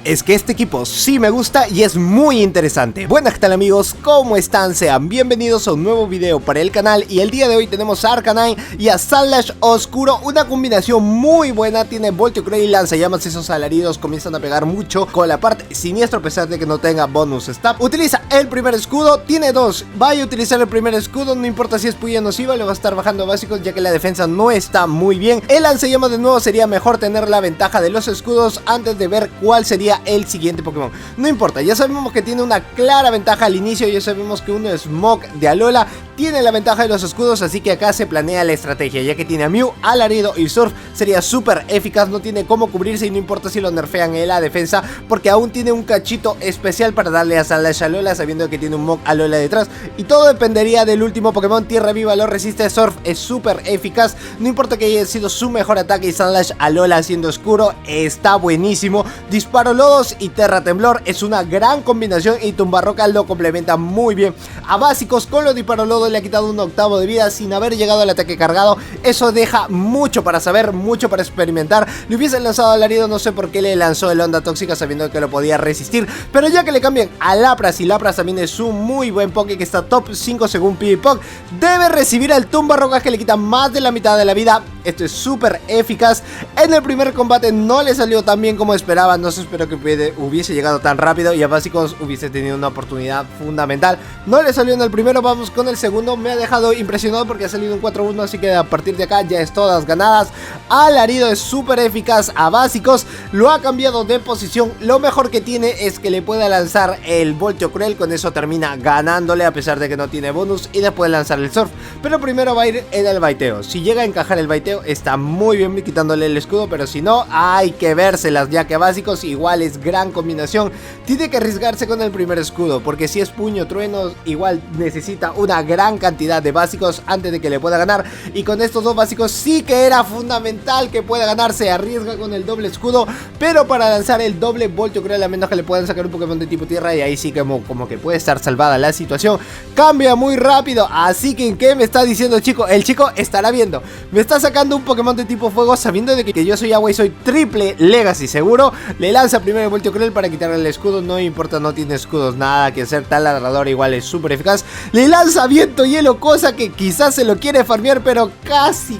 es que este equipo sí me gusta y es muy interesante. Buenas, ¿qué tal amigos? ¿Cómo están? Sean bienvenidos a un nuevo video para el canal. Y el día de hoy tenemos a Arcanine y a Salash Oscuro, una combinación muy buena. Tiene Voltio Cruel y lanzallamas, esos alaridos comienzan a pegar mucho con la parte siniestra a pesar de que no tenga bonus stab. Utiliza el primer escudo, tiene dos, vaya a utilizar el primer escudo, no importa si es puya nociva, le va a estar bajando básicos ya que la defensa no está muy bien. El lanzallamas de nuevo sería mejor tener la ventaja de los escudos antes de ver cuál sería el siguiente Pokémon. No importa, ya sabemos que tiene una clara ventaja al inicio, ya sabemos que uno es Smog de Alola tiene la ventaja de los escudos, así que acá se planea la estrategia, ya que tiene a Mew, Alarido y Surf, sería súper eficaz, no tiene cómo cubrirse y no importa si lo nerfean en la defensa, porque aún tiene un cachito especial para darle a Salash Alola, sabiendo que tiene un Mog Alola detrás, y todo dependería del último Pokémon. Tierra Viva lo resiste, Surf es súper eficaz, no importa que haya sido su mejor ataque, y Salash Alola siendo oscuro, está buenísimo. Disparo Lodos y Terra Temblor es una gran combinación y Tumbarroca lo complementa muy bien. A básicos con los Disparo Lodos le ha quitado un octavo de vida sin haber llegado al ataque cargado, eso deja mucho para saber, mucho para experimentar. Le hubiese lanzado al Alarido, no sé por qué le lanzó el Onda Tóxica sabiendo que lo podía resistir, pero ya que le cambian a Lapras y Lapras también es un muy buen Poké que está top 5 según PvPoke, debe recibir al Tumbarrocas que le quita más de la mitad de la vida. Esto es súper eficaz. En el primer combate no le salió tan bien como esperaba, no se esperó que hubiese llegado tan rápido y a básicos hubiese tenido una oportunidad fundamental. No le salió en el primero, vamos con el segundo. Me ha dejado impresionado porque ha salido un 4-1, así que a partir de acá ya es todas ganadas. Alarido es súper eficaz a básicos, lo ha cambiado de posición. Lo mejor que tiene es que le pueda lanzar el Voltio Cruel, con eso termina ganándole a pesar de que no tiene bonus, y después lanzar el Surf, pero primero va a ir en el baiteo. Si llega a encajar el baiteo está muy bien quitándole el escudo, pero si no hay que vérselas, ya que a básicos igual es gran combinación. Tiene que arriesgarse con el primer escudo porque si es puño trueno igual necesita una gran cantidad de básicos antes de que le pueda ganar, y con estos dos básicos sí que era fundamental que pueda ganar. Se arriesga con el doble escudo, pero para lanzar el doble Voltio Cruel a menos que le puedan sacar un Pokémon de tipo tierra, y ahí sí como que puede estar salvada la situación. Cambia muy rápido, así que ¿qué me está diciendo chico? El chico estará viendo, me está sacando un Pokémon de tipo fuego sabiendo de que yo soy agua y soy triple Legacy seguro. Le lanza primero el Voltio Cruel para quitarle el escudo, no importa, no tiene escudos, nada que hacer. Tal ladrador igual es súper eficaz. Le lanza viento hielo, cosa que quizás se lo quiere farmear, pero casi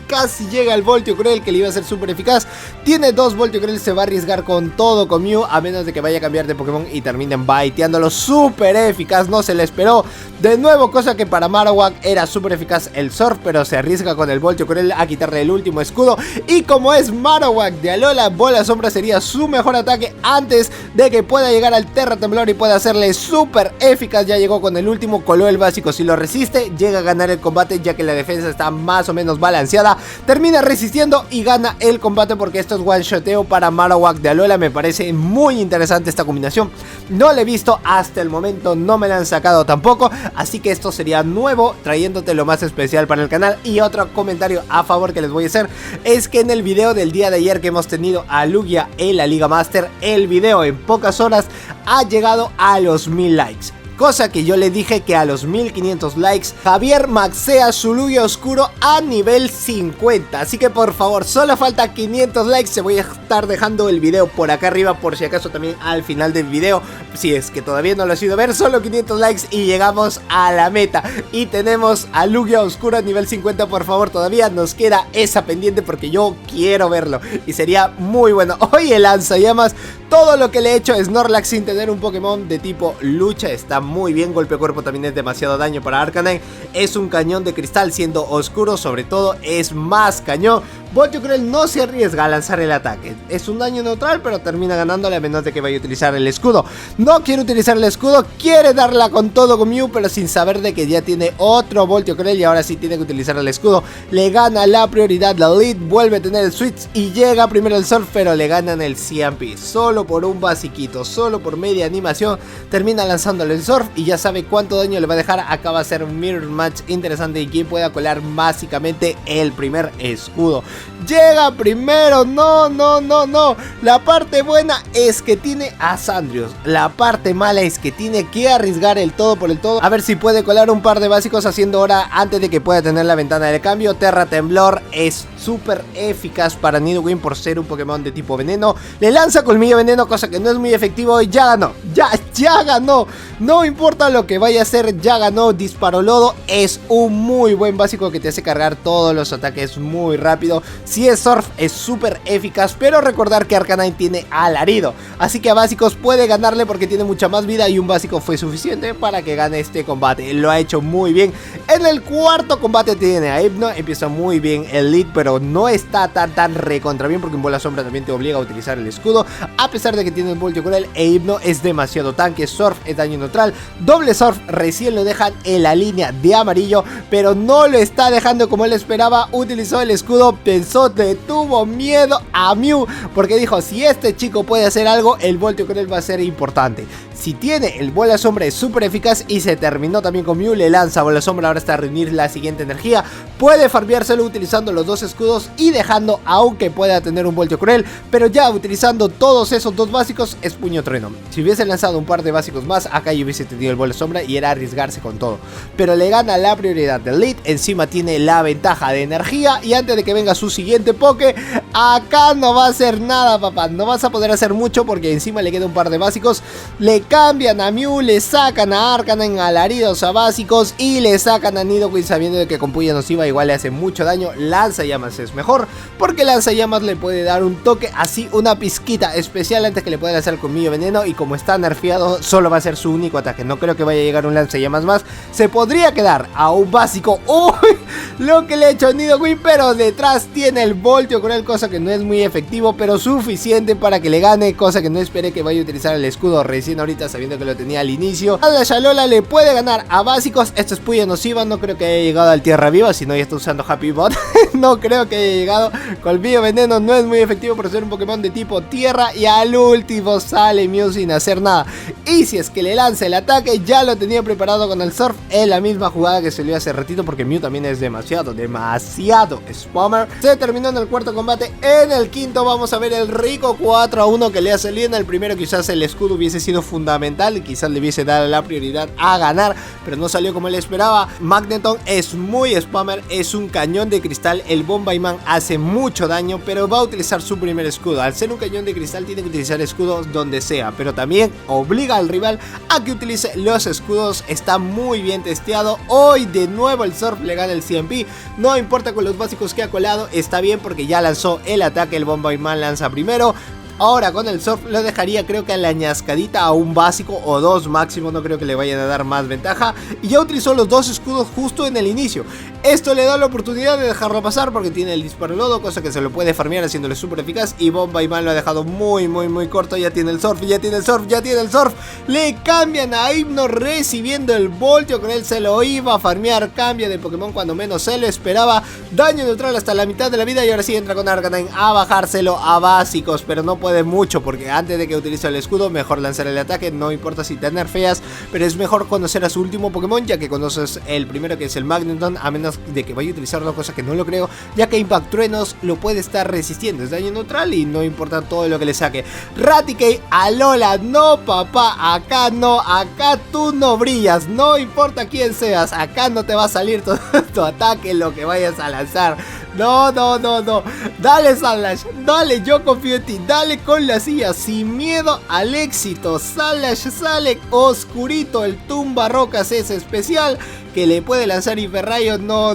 llega el Voltio Cruel que le iba a ser súper eficaz. Tiene dos Voltio Cruel, se va a arriesgar con todo con Mew, a menos de que vaya a cambiar de Pokémon y terminen baiteándolo. Súper eficaz, no se le esperó. De nuevo, cosa que para Marowak era súper eficaz el Surf, pero se arriesga con el Voltio Cruel a quitarle el último escudo. Y como es Marowak de Alola, Bola Sombra sería su mejor ataque antes de que pueda llegar al Terra Temblor y pueda hacerle súper eficaz. Ya llegó con el último, coló el básico, si lo resiste llega a ganar el combate ya que la defensa está más o menos balanceada. Termina resistiendo y gana el combate porque esto es one shoteo para Marowak de Alola. Me parece muy interesante esta combinación, no la he visto hasta el momento, no me la han sacado tampoco, así que esto sería nuevo, trayéndote lo más especial para el canal. Y otro comentario a favor que les voy a hacer es que en el video del día de ayer que hemos tenido a Lugia en la Liga Master, el video en pocas horas ha llegado a los 1000 likes. Cosa que yo le dije que a los 1500 likes Javier maxea su Lugia Oscuro a nivel 50. Así que por favor, solo falta 500 likes. Se voy a estar dejando el video por acá arriba por si acaso también al final del video, si es que todavía no lo has ido a ver. Solo 500 likes y llegamos a la meta. Y tenemos a Lugia Oscuro a nivel 50. Por favor, todavía nos queda esa pendiente porque yo quiero verlo y sería muy bueno. Oye, lanzallamas, todo lo que le he hecho a Snorlax sin tener un Pokémon de tipo lucha está muy bien. Golpe cuerpo también es demasiado daño para Arcanine. Es un cañón de cristal, siendo oscuro sobre todo es más cañón. Voltio Cruel no se arriesga a lanzar el ataque, es un daño neutral pero termina ganándole a menos de que vaya a utilizar el escudo. No quiere utilizar el escudo, quiere darla con todo con Mew, pero sin saber de que ya tiene otro Voltio Cruel y ahora sí tiene que utilizar el escudo. Le gana la prioridad la lead, vuelve a tener el switch y llega primero el Surf, pero le ganan el CMP solo por un basiquito, solo por media animación. Termina lanzándole el Surf y ya sabe cuánto daño le va a dejar. Acaba de ser un mirror match interesante y quien pueda colar básicamente el primer escudo. llega primero. No, no, no, no. La parte buena es que tiene a Sandrios. La parte mala es que tiene que arriesgar el todo por el todo. A ver si puede colar un par de básicos haciendo hora antes de que pueda tener la ventana de cambio. Terra Temblor es súper eficaz para Nidoqueen por ser un Pokémon de tipo veneno. Le lanza Colmillo Veneno, cosa que no es muy efectivo, y ya ganó. Ya ganó. No importa lo que vaya a hacer, ya ganó. Disparo Lodo es un muy buen básico que te hace cargar todos los ataques muy rápido. Si es Surf es súper eficaz, pero recordar que Arcanine tiene Alarido, así que a básicos puede ganarle porque tiene mucha más vida, y un básico fue suficiente para que gane este combate. Lo ha hecho muy bien. En el cuarto combate tiene a Hypno. Empieza muy bien el lead, pero no está tan recontra bien porque en Bola Sombra también te obliga a utilizar el escudo. A pesar de que tiene el Voltio Cruel, e Hypno es demasiado tanque. Surf es daño neutral. Doble Surf recién lo dejan en la línea de amarillo, pero no lo está dejando como él esperaba. Utilizó el escudo, pensó, le tuvo miedo a Mew porque dijo: si este chico puede hacer algo, el Voltio Cruel va a ser importante. Si tiene el Bola Sombra es súper eficaz, y se terminó también con Mew. Le lanza Bola Sombra ahora hasta reunir la siguiente energía. Puede farmeárselo utilizando los dos escudos y dejando aunque pueda tener un Voltio Cruel, pero ya utilizando todos esos dos básicos es Puño Trueno. Si hubiese lanzado un par de básicos más, acá yo hubiese tenido el Bola Sombra y era arriesgarse con todo, pero le gana la prioridad del lead. Encima tiene la ventaja de energía, y antes de que venga su siguiente Poké, acá no va a hacer nada, papá. No vas a poder hacer mucho porque encima le queda un par de básicos. Le cambian a Mew, le sacan a Arcanine alaridos a básicos y le sacan a Nidoqueen sabiendo de que con Puya Nociva igual le hace mucho daño. Lanzallamas es mejor porque Lanzallamas le puede dar un toque, así una pizquita especial antes que le pueda lanzar Colmillo Veneno, y como está nerfeado solo va a ser su único ataque. No creo que vaya a llegar un Lanzallamas más. Se podría quedar a un básico. ¡Uy! Lo que le ha hecho Nidoqueen, pero detrás tiene el Voltio Cruel, cosa que no es muy efectivo, pero suficiente para que le gane, cosa que no esperé que vaya a utilizar el escudo recién ahorita sabiendo que lo tenía al inicio. A la Shalola le puede ganar a básicos. Esto es Puya Nociva, no creo que haya llegado al Tierra Viva, si no ya está usando Happy Bot. No creo que haya llegado. Colmillo Veneno no es muy efectivo por ser un Pokémon de tipo tierra, y al último sale Mew sin hacer nada. Y si es que le lanza el ataque, ya lo tenía preparado con el Surf en la misma jugada que se le dio hace ratito, porque Mew también es demasiado spammer. Se terminó en el cuarto combate. En el quinto vamos a ver el rico 4-1 que le ha salido. En el primero quizás el escudo hubiese sido fundamental y quizás le hubiese dado la prioridad a ganar, pero no salió como él esperaba. Magneton es muy spammer, es un cañón de cristal. El Bombayman hace mucho daño, pero va a utilizar su primer escudo. Al ser un cañón de cristal tiene que utilizar escudos donde sea, pero también obliga al rival a que utilice los escudos. Está muy bien testeado. Hoy de nuevo el Surf le gana el CMP. No importa con los básicos que ha colado, está bien porque ya lanzó el ataque. El Bombayman lanza primero. Ahora con el Surf lo dejaría creo que a la ñascadita a un básico o dos máximo, no creo que le vayan a dar más ventaja. Y ya utilizó los dos escudos justo en el inicio. Esto le da la oportunidad de dejarlo pasar porque tiene el Disparo Lodo, cosa que se lo puede farmear haciéndole súper eficaz. Y Bombayman lo ha dejado muy corto. Ya tiene el Surf, ya tiene el Surf, ya tiene el Surf. Le cambian a Hypno recibiendo el Voltio con él, se lo iba a farmear. Cambia de Pokémon cuando menos se lo esperaba. Daño neutral hasta la mitad de la vida, y ahora sí entra con Arcanine a bajárselo a básicos, pero no puede mucho porque antes de que utilice el escudo mejor lanzar el ataque. No importa si te nerfeas, pero es mejor conocer a su último Pokémon, ya que conoces el primero que es el Magneton, a menos de que vaya a utilizarlo, cosa que no lo creo, ya que Impact Truenos lo puede estar resistiendo, es daño neutral y no importa todo lo que le saque. Raticate, Alola, no papá, acá no, acá tú no brillas, no importa quién seas, acá no te va a salir tu ataque, lo que vayas a lanzar. No. Dale, Salash, dale, yo confío en ti. Dale con la silla, sin miedo al éxito. Salash sale oscurito. El tumba rocas es especial que le puede lanzar hiperrayo. No.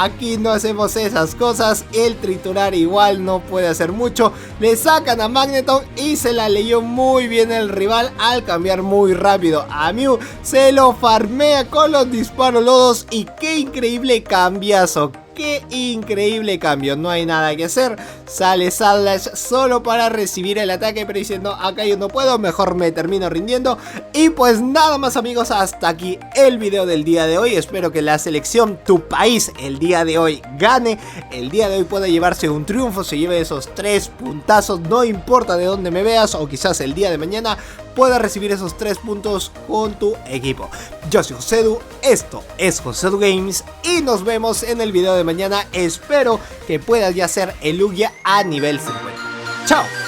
Aquí no hacemos esas cosas. El triturar igual no puede hacer mucho. Le sacan a Magneton y se la leyó muy bien el rival al cambiar muy rápido a Mew. Se lo farmea con los disparos lodos. Y qué increíble cambiazo. Qué increíble cambio, no hay nada que hacer. Sale Salash solo para recibir el ataque, pero diciendo acá yo no puedo, mejor me termino rindiendo. Y pues nada más amigos, hasta aquí el video del día de hoy. Espero que la selección Tu País el día de hoy gane. El día de hoy pueda llevarse un triunfo, se lleve esos 3 puntazos, no importa de dónde me veas, o quizás el día de mañana puedas recibir esos 3 puntos con tu equipo. Yo soy Josedu, esto es Josedu Games y nos vemos en el video de de mañana espero que puedas ya hacer el Lugia a nivel 50. ¡Chao!